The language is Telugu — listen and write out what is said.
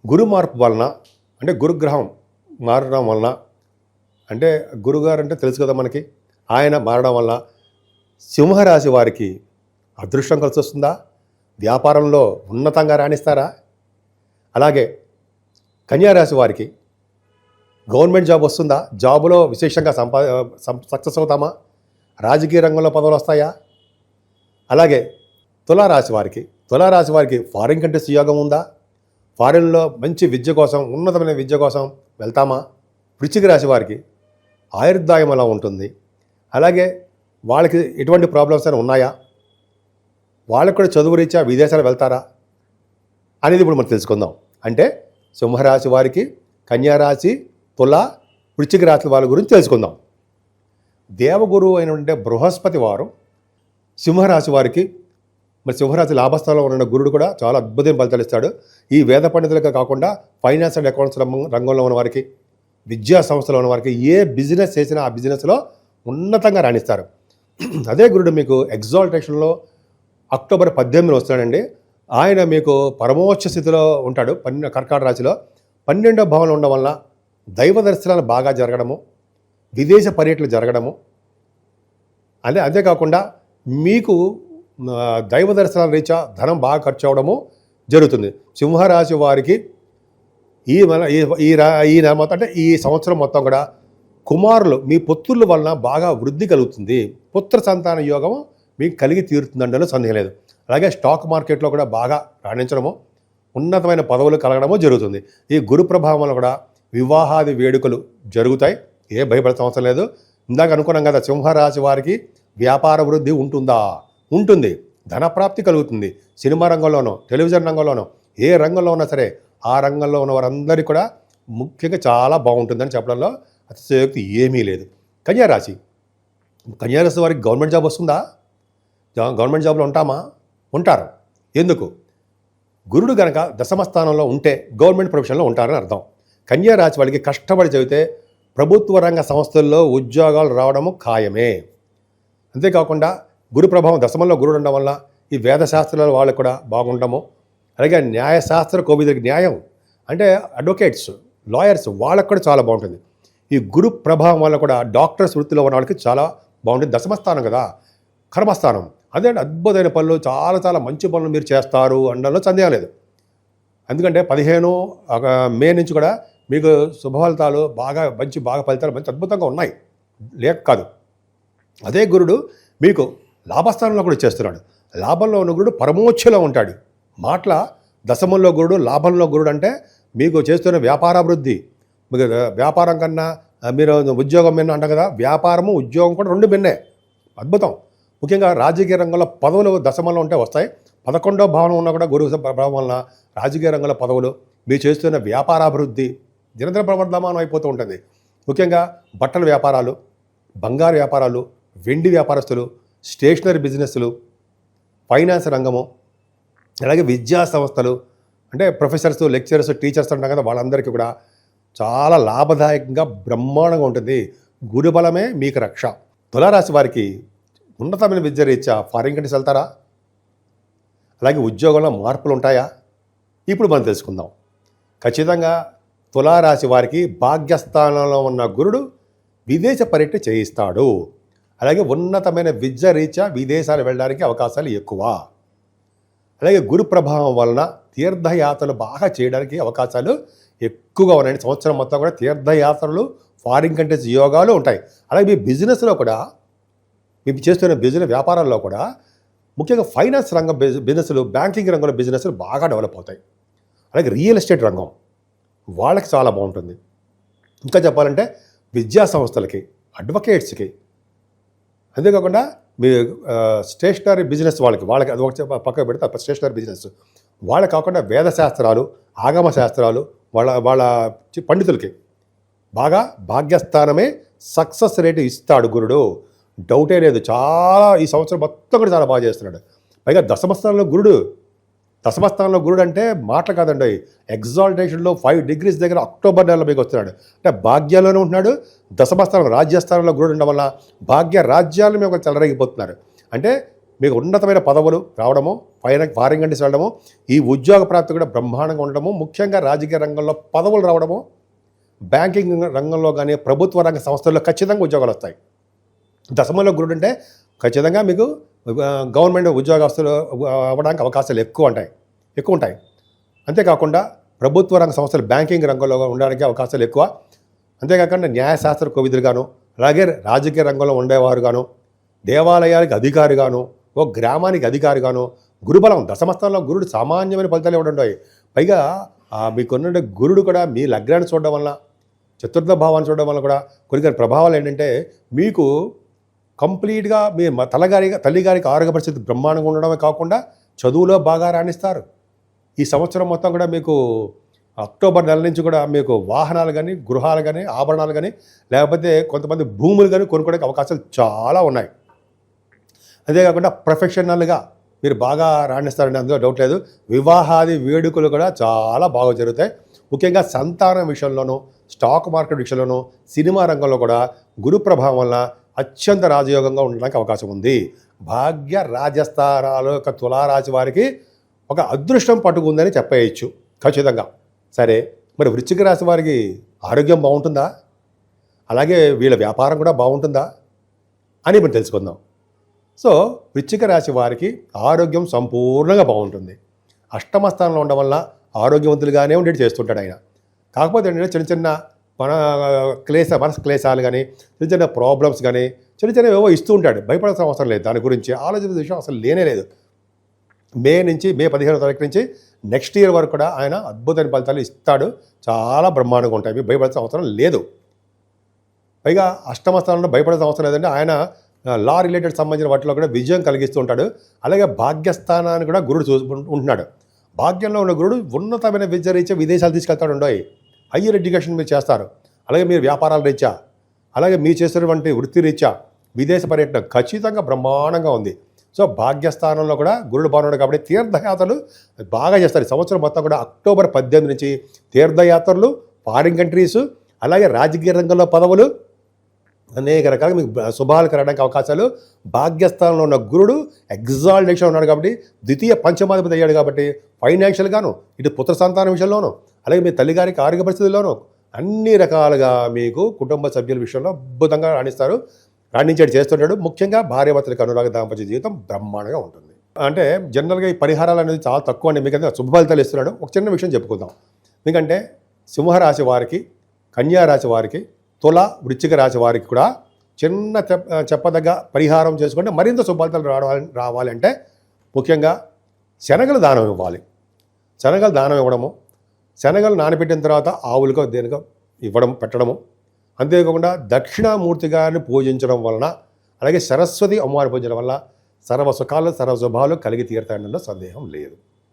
గురు మార్పు వలన అంటే గురుగ్రహం మారడం వలన అంటే గురుగారు అంటే తెలుసు కదా మనకి, ఆయన మారడం వల్ల సింహరాశి వారికి అదృష్టం కలిసి వస్తుందా? వ్యాపారంలో ఉన్నతంగా రాణిస్తారా? అలాగే కన్యారాశి వారికి గవర్నమెంట్ జాబ్ వస్తుందా? జాబులో విశేషంగా సక్సెస్ అవుతామా? రాజకీయ రంగంలో పదవులు వస్తాయా? అలాగే తులారాశి వారికి ఫారిన్ కంట్రీస్ యోగం ఉందా? ఫారిన్లో మంచి విద్య కోసం, ఉన్నతమైన విద్య కోసం వెళ్తామా? వృశ్చిక రాశి వారికి ఆయుర్దాయం ఎలా ఉంటుంది? అలాగే వాళ్ళకి ఎటువంటి ప్రాబ్లమ్స్ అయినా ఉన్నాయా? వాళ్ళకి కూడా చదువు రీత్యా విదేశాలు వెళ్తారా అనేది ఇప్పుడు మనం తెలుసుకుందాం. అంటే సింహరాశి వారికి, కన్యారాశి, వృశ్చిక రాశి వాళ్ళ గురించి తెలుసుకుందాం. దేవగురువు అయినటువంటి బృహస్పతి వారు సింహరాశి వారికి, మరి సింహరాశి లాభస్థానంలో ఉన్న గురుడు కూడా చాలా అద్భుతమైన ఫలితాలు ఇస్తాడు. ఈ వేద పండితులుగా కాకుండా ఫైనాన్స్ అండ్ అకౌంట్స్ రంగంలో ఉన్న వారికి, విద్యా సంస్థలో ఉన్న వారికి ఏ బిజినెస్ చేసినా ఆ బిజినెస్లో ఉన్నతంగా రాణిస్తారు. అదే గురుడు మీకు ఎగ్జాల్టేషన్లో అక్టోబర్ 18 వస్తాడండి. ఆయన మీకు పరమోచ్చ స్థితిలో ఉంటాడు. కర్కాటక రాశిలో 12వ భావంలో ఉండడం వల్ల దైవ దర్శనాలు బాగా జరగడము, విదేశ పర్యటనలు జరగడము, అంతేకాకుండా మీకు దైవ దర్శనాల రీత్యా ధనం బాగా ఖర్చు అవడము జరుగుతుంది. సింహరాశి వారికి ఈ మొత్తం అంటే ఈ సంవత్సరం మొత్తం కూడా కుమారులు, మీ పుత్రుల వలన బాగా వృద్ధి కలుగుతుంది. పుత్ర సంతాన యోగం మీకు కలిగి తీరుతుందండలో సందేహం లేదు. అలాగే స్టాక్ మార్కెట్లో కూడా బాగా రాణించడము, ఉన్నతమైన పదవులు కలగడము జరుగుతుంది. ఈ గురు ప్రభావం వల్ల కూడా వివాహాది వేడుకలు జరుగుతాయి. ఏ భయపడాల్సిన అవసరం లేదు. ఇందాక అనుకున్నాం కదా, సింహరాశి వారికి వ్యాపార వృద్ధి ఉంటుందా? ఉంటుంది. ధనప్రాప్తి కలుగుతుంది. సినిమా రంగంలోనో, టెలివిజన్ రంగంలోనో, ఏ రంగంలో ఉన్నా సరే ఆ రంగంలో ఉన్న వారందరికీ కూడా ముఖ్యంగా చాలా బాగుంటుందని చెప్పడంలో అతిశయోక్తి ఏమీ లేదు. కన్యారాశి వారికి గవర్నమెంట్ జాబ్ వస్తుందా? గవర్నమెంట్ జాబ్లో ఉంటారు. ఎందుకు? గురుడు గనక దశమ స్థానంలో ఉంటే గవర్నమెంట్ ప్రొఫెషన్లో ఉంటారని అర్థం. కన్యారాశి వాళ్ళకి కష్టపడి చదివితే ప్రభుత్వ రంగ సంస్థల్లో ఉద్యోగాలు రావడము ఖాయమే. అంతేకాకుండా గురు ప్రభావం దశమంలో గురుడు ఉండడం వల్ల ఈ వేదశాస్త్రాల వాళ్ళకు కూడా బాగుండము. అలాగే న్యాయశాస్త్ర కోవిదులకి, న్యాయం అంటే అడ్వకేట్స్, లాయర్స్, వాళ్ళకు కూడా చాలా బాగుంటుంది. ఈ గురు ప్రభావం వల్ల కూడా డాక్టర్స్ వృత్తిలో ఉన్న వాళ్ళకి చాలా బాగుంటుంది. దశమస్థానం కదా, కర్మస్థానం. అదే అద్భుతమైన పనులు, చాలా చాలా మంచి పనులు మీరు చేస్తారు అనడంలో సందేహం లేదు. ఎందుకంటే 15 మే నుంచి కూడా మీకు శుభఫలితాలు బాగా ఫలితాలు మంచి అద్భుతంగా ఉన్నాయి, లేక కాదు. అదే గురుడు మీకు లాభస్థానంలో కూడా చేస్తున్నాడు. లాభంలో ఉన్న గురుడు పరమోచ్చలో ఉంటాడు. మాటల దశమంలో గురుడు, లాభంలో గురుడు అంటే మీకు చేస్తున్న వ్యాపారాభివృద్ధి, మీకు వ్యాపారం కన్నా మీరు ఉద్యోగం మిన్న అంటాం కదా, వ్యాపారము ఉద్యోగం కూడా రెండు మిన్నే. అద్భుతం. ముఖ్యంగా రాజకీయ రంగంలో పదవులు దశమంలో ఉంటే వస్తాయి. 11వ భావన ఉన్నా కూడా గురువు ప్రభావం వలన రాజకీయ రంగంలో పదవులు, మీరు చేస్తున్న వ్యాపారాభివృద్ధి నిరంతర ప్రవర్ధమానం అయిపోతూ ఉంటుంది. ముఖ్యంగా బట్టల వ్యాపారాలు, బంగారు వ్యాపారాలు, వెండి వ్యాపారస్తులు, స్టేషనరీ బిజినెస్లు, ఫైనాన్స్ రంగము, అలాగే విద్యా సంస్థలు అంటే ప్రొఫెసర్స్, లెక్చరర్స్, టీచర్స్ అంటాం కదా, వాళ్ళందరికీ కూడా చాలా లాభదాయకంగా బ్రహ్మాండంగా ఉంటుంది. గురుబలమే మీకు రక్ష. తులారాశి వారికి ఉన్నతమైన విద్య రీత్యా ఫారిన్ కంట్రీస్ వెళ్తారా? అలాగే ఉద్యోగంలో మార్పులు ఉంటాయా? ఇప్పుడు మనం తెలుసుకుందాం. ఖచ్చితంగా తులారాశి వారికి భాగ్యస్థానంలో ఉన్న గురుడు విదేశ పర్యటన చేయిస్తాడు. అలాగే ఉన్నతమైన విద్య రీత్యా విదేశాలు వెళ్ళడానికి అవకాశాలు ఎక్కువ. అలాగే గురు ప్రభావం వలన తీర్థయాత్రలు బాగా చేయడానికి అవకాశాలు ఎక్కువగా ఉన్నాయి. సంవత్సరం మొత్తం కూడా తీర్థయాత్రలు, ఫారిన్ కంట్రీస్ యోగాలు ఉంటాయి. అలాగే మీ బిజినెస్లో కూడా, మీరు చేస్తున్న బిజినెస్ వ్యాపారాల్లో కూడా ముఖ్యంగా ఫైనాన్స్ రంగం బిజినెస్లు, బ్యాంకింగ్ రంగంలో బిజినెస్లు బాగా డెవలప్ అవుతాయి. అలాగే రియల్ ఎస్టేట్ రంగం వాళ్ళకి చాలా బాగుంటుంది. ఇంకా చెప్పాలంటే విద్యా సంస్థలకి, అడ్వకేట్స్కి, అంతేకాకుండా మీ స్టేషనరీ బిజినెస్ వాళ్ళకి అది ఒక పక్కన పెడితే స్టేషనరీ బిజినెస్ వాళ్ళకి కాకుండా వేదశాస్త్రాలు, ఆగమ శాస్త్రాలు వాళ్ళ పండితులకి బాగా భాగ్యస్థానమే సక్సెస్ రేటు ఇస్తాడు గురుడు. డౌటే లేదు. చాలా ఈ సంవత్సరం మొత్తం కూడా చాలా బాగా చేస్తున్నాడు. పైగా దశమస్థానంలో గురుడు అంటే మాటలు కాదండి. ఎగ్జాల్టేషన్లో 5 degrees దగ్గర అక్టోబర్ నెలలో మీకు వస్తున్నాడు. అంటే భాగ్యాల్లోనే ఉంటున్నాడు. దశమస్థానం రాజ్యస్థానంలో గురుడు ఉండడం వల్ల భాగ్య రాజ్యాలను మేము చెలరగిపోతున్నారు. అంటే మీకు ఉన్నతమైన పదవులు రావడము, ఫారిన్ కంట్రీస్ వెళ్ళడము, ఈ ఉద్యోగ ప్రాప్తి కూడా బ్రహ్మాండంగా ఉండడము, ముఖ్యంగా రాజకీయ రంగంలో పదవులు రావడము, బ్యాంకింగ్ రంగంలో కానీ ప్రభుత్వ రంగ సంస్థల్లో ఖచ్చితంగా ఉద్యోగాలు వస్తాయి. దశమంలో గురుడు అంటే ఖచ్చితంగా మీకు గవర్నమెంట్ ఉద్యోగస్తులు అవ్వడానికి అవకాశాలు ఎక్కువ ఉంటాయి. అంతేకాకుండా ప్రభుత్వ రంగ సంస్థలు బ్యాంకింగ్ రంగంలో ఉండడానికి అవకాశాలు ఎక్కువ. అంతేకాకుండా న్యాయశాస్త్ర కోవిదులుగాను, అలాగే రాజకీయ రంగంలో ఉండేవారుగాను, దేవాలయాలకు అధికారిగాను, ఓ గ్రామానికి అధికారిగాను, గురుబలం దశమస్థానంలో గురుడు సామాన్యమైన ఫలితాలు ఇవ్వడం. పైగా మీకున్న గురుడు కూడా మీ లగ్నాన్ని చూడడం వలన, చతుర్థ భావాన్ని చూడడం వల్ల కూడా కొన్ని ప్రభావాలు ఏంటంటే మీకు కంప్లీట్గా మీ తల్లిగారికి ఆరోగ్య పరిస్థితి బ్రహ్మాండంగా ఉండడమే కాకుండా చదువులో బాగా రాణిస్తారు. ఈ సంవత్సరం మొత్తం కూడా మీకు అక్టోబర్ నెల నుంచి కూడా మీకు వాహనాలు కానీ, గృహాలు కానీ, ఆభరణాలు కానీ, లేకపోతే కొంతమంది భూములు కానీ కొనుక్కోవడానికి అవకాశాలు చాలా ఉన్నాయి. అంతేకాకుండా ప్రొఫెషనల్గా మీరు బాగా రాణిస్తారని అందులో డౌట్ లేదు. వివాహాది వేడుకలు కూడా చాలా బాగా జరుగుతాయి. ముఖ్యంగా సంతానం విషయంలోనూ, స్టాక్ మార్కెట్ విషయంలోనూ, సినిమా రంగంలో కూడా గురు ప్రభావం వల్ల అత్యంత రాజయోగంగా ఉండడానికి అవకాశం ఉంది. భాగ్య రాజస్థానాల యొక్క తులారాశి వారికి ఒక అదృష్టం పట్టుకుందని చెప్పేయచ్చు ఖచ్చితంగా. సరే, మరి వృశ్చిక రాశి వారికి ఆరోగ్యం బాగుంటుందా, అలాగే వీళ్ళ వ్యాపారం కూడా బాగుంటుందా అని మనం తెలుసుకుందాం. సో వృశ్చిక రాశి వారికి ఆరోగ్యం సంపూర్ణంగా బాగుంటుంది. అష్టమ స్థానంలో ఉండడం వల్ల ఆరోగ్యవంతులుగానే ఉండేది చేస్తుంటాడు ఆయన. కాకపోతే ఏంటంటే చిన్న చిన్న మనస్ క్లేశాలు కానీ, చిన్న చిన్న ప్రాబ్లమ్స్ కానీ, చిన్న ఏవో ఇస్తూ ఉంటాడు. భయపడాల్సిన అవసరం లేదు, దాని గురించి ఆలోచించిన విషయం అసలు లేనే లేదు. మే 15వ తారీఖు నుంచి నెక్స్ట్ ఇయర్ వరకు కూడా ఆయన అద్భుతమైన ఫలితాలు ఇస్తాడు. చాలా బ్రహ్మాండంగా ఉంటాయి, మీకు భయపడాల్సిన అవసరం లేదు. పైగా అష్టమ స్థానంలో భయపడాల్సిన అవసరం లేదంటే ఆయన లా రిలేటెడ్ సంబంధించిన వాటిలో కూడా విజయం కలిగిస్తూ ఉంటాడు. అలాగే భాగ్యస్థానాన్ని కూడా గురుడు ఉంటున్నాడు. భాగ్యంలో ఉన్న గురుడు ఉన్నతమైన విద్య రీత్యా విదేశాలు తీసుకెళ్తాడు. హయ్యర్ ఎడ్యుకేషన్ మీరు చేస్తారు. అలాగే మీరు వ్యాపారాల రీత్యా, అలాగే మీరు చేసేటువంటి వృత్తి రీత్యా విదేశ పర్యటన ఖచ్చితంగా బ్రహ్మాండంగా ఉంది. సో భాగ్యస్థానంలో కూడా గురుడు బాగున్నాడు కాబట్టి తీర్థయాత్రలు బాగా చేస్తారు. ఈ సంవత్సరం మొత్తం కూడా అక్టోబర్ 18 నుంచి తీర్థయాత్రలు, ఫారిన్ కంట్రీస్, అలాగే రాజకీయ రంగంలో పదవులు, అనేక రకాలుగా మీకు శుభాలు కలగడానికి అవకాశాలు. భాగ్యస్థానంలో ఉన్న గురుడు ఎగ్జాల్టేషన్ ఉన్నాడు కాబట్టి, ద్వితీయ పంచమాధిపతి అయ్యాడు కాబట్టి ఫైనాన్షియల్గాను, ఇటు పుత్ర సంతానం విషయంలోనూ, అలాగే మీ తల్లిగారికి ఆరోగ్య పరిస్థితుల్లోనూ అన్ని రకాలుగా మీకు కుటుంబ సభ్యుల విషయంలో అద్భుతంగా రాణించేది చేస్తుంటాడు. ముఖ్యంగా భార్యాభర్తలకు అనురాగ దాంపత్య జీవితం బ్రహ్మాండంగా ఉంటుంది. అంటే జనరల్గా ఈ పరిహారాలు అనేది చాలా తక్కువ అండి. మీకు శుభ ఫలితాలు ఇస్తున్నాడు. ఒక చిన్న విషయం చెప్పుకుందాం. ఎందుకంటే సింహరాశి వారికి, కన్యారాశి వారికి, తుల, వృశ్చిక రాశి వారికి కూడా చిన్న చెప్పదగ్గ పరిహారం చేసుకుంటే మరింత శుభఫలితాలు రావాలంటే ముఖ్యంగా శనగలు దానం ఇవ్వాలి. శనగలు దానం ఇవ్వడము, శనగలు నానబెట్టిన తర్వాత ఆవులకో దేనికో పెట్టడము, అంతేకాకుండా దక్షిణామూర్తి గారిని పూజించడం వలన, అలాగే సరస్వతి అమ్మవారిని పూజించడం వల్ల సర్వ సుఖాలు, సర్వ శుభాలు కలిగి తీరుతాయన్న సందేహం లేదు.